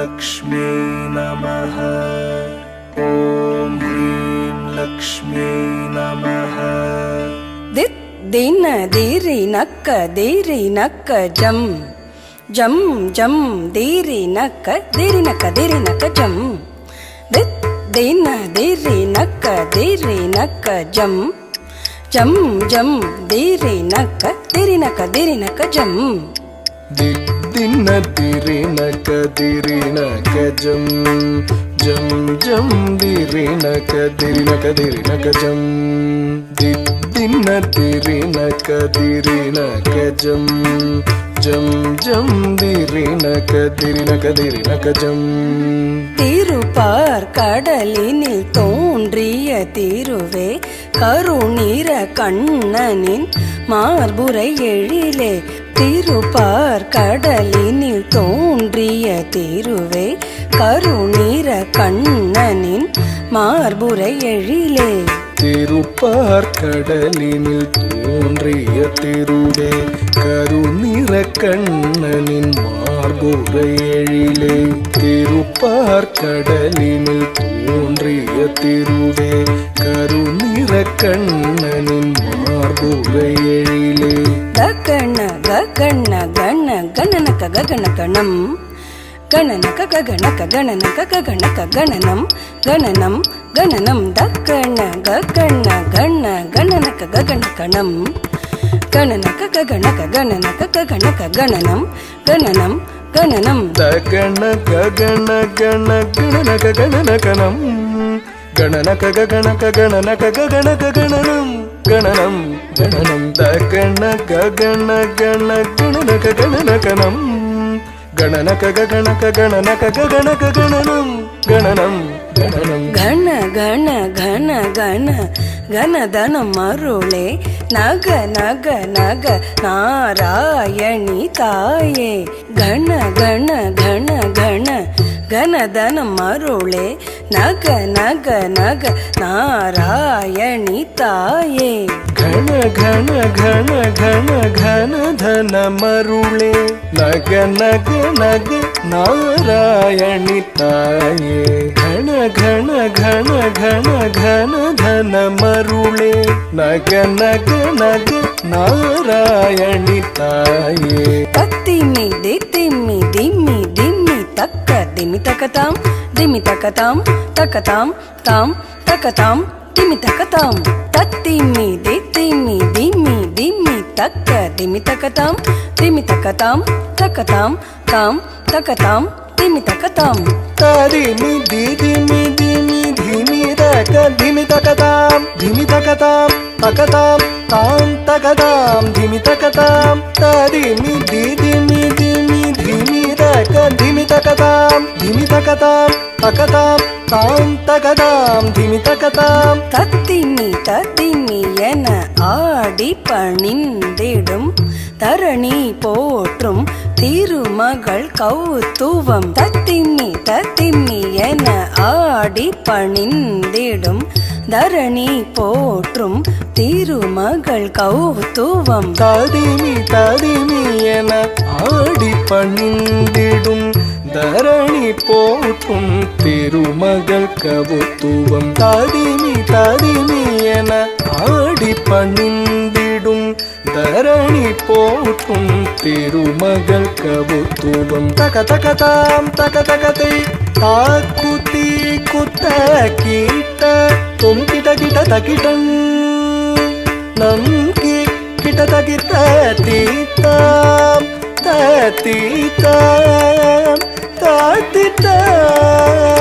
लक्ष्म्यै नमः। ॐ ह्रीं लक्ष्म्यै नमः। दित् दिन दीरि नक्क जम जम जम दीरि नक्क जम। दित् दिन दीरि नक्क जम जम जम दीरि नक्क जम। दिन दीरि नक्क जम जम जम दीरि नक्क जम। दिन दीरि नक्क जम जम जम दीरि नक्क जम। திருப்பார் கடலினில் தோன்றிய திருவே கருநீர கண்ணனின் மார்புரை எழிலே। திருப்பார் கடலினில் தோன்றிய திருவே கருநீர கண்ணனின் மார்புரை எழிலே। திருப்பார் கடலினில் தோன்றிய திருவே கருநிற கண்ணனின் மார்புரை எழிலே। திருப்பார் கடலினில் தோன்றிய திருவே கருநிற கண்ணனின் மார்புரை எழிலே। ககன ககன கண கணனக ககனகணம் கணனக ககனக கணனக ககனக கணனம் கணனம் கணனம் தக்கண ககன கண கணனக ககனகணம் கணனக ககனக கணனக ககனக கணனம் கணனம் கணனம் தகன ககன கண கணனக கணனகணம் கணனக ககனக கணனக ககனக கணனம் கணனம் கணனம் தகன ககன கண கணனக கணனகணம் கணனக ககனக கணனக ககனக கணனம் கணனம் கணனம் கண கண கண கண கணதனம் அருளே நக நக நக நாராயணி தாயே। கண கண கண கண கணதனம் அருளே நக நக நக நாராயணி தாயே। கண கண கண கண கணதன மருளே நக நக நக நாராயணி தாயே। கண கண கண கண கணதன மருளே நக நக நக நாராயணி தாயே। தத்திமி தித்திமி திம்மி திம்மி தக்க திமி தக்கதாம் திமி தக்கதாம் தக்கதாம் தாம் தக்கதாம் திமி தக்கதாம்। தத்திமி தித்திமி திம்மி திம்மி தக்க திமி தக்கதாம் திமி தக்கதாம் தக்கதாம் தாம் தக்கதாம் திமி தக்கதாம்। ததிமி திதிமி திமி திமி தக்க திமி தக்கதாம் திமி தக்கதாம் தக்கதாம் தாம் தக்கதாம் திமி தக்கதாம்। ததிமி திதிமி திமி திமி தக்க திமி தக்கதாம் திமி தக்கதாம் தக்கதாம் தாம் தக்கதாம் திமி தக்கதாம்। தத்திமி தத்திமி என ஆடி பணிந்திடும் தரணி போற்றும் திருமகள் கௌத்துவம்। தத்திமி தத்திமி என ஆடி பணிந்திடும் தரணி போற்றும் திருமகள் கௌத்துவம்। ததிமி ததிமி என ஆடி பணிந்திடும் தரணி போற்றும் திருமகள் கவுத்துவம்। ததிமி ததிமி என ஆடி பணிந்திடும் தரணி போற்றும் திருமகள் கவுத்துவம்। தக தகதாம் தக தகதை தாக்குத்தி குத்த கீட்ட தும் கிட்ட கிட்ட தகிட்டன் நம் கிட்ட தகிட்ட தீத்தாம் தீத்தாம் தாத்திட்டாம்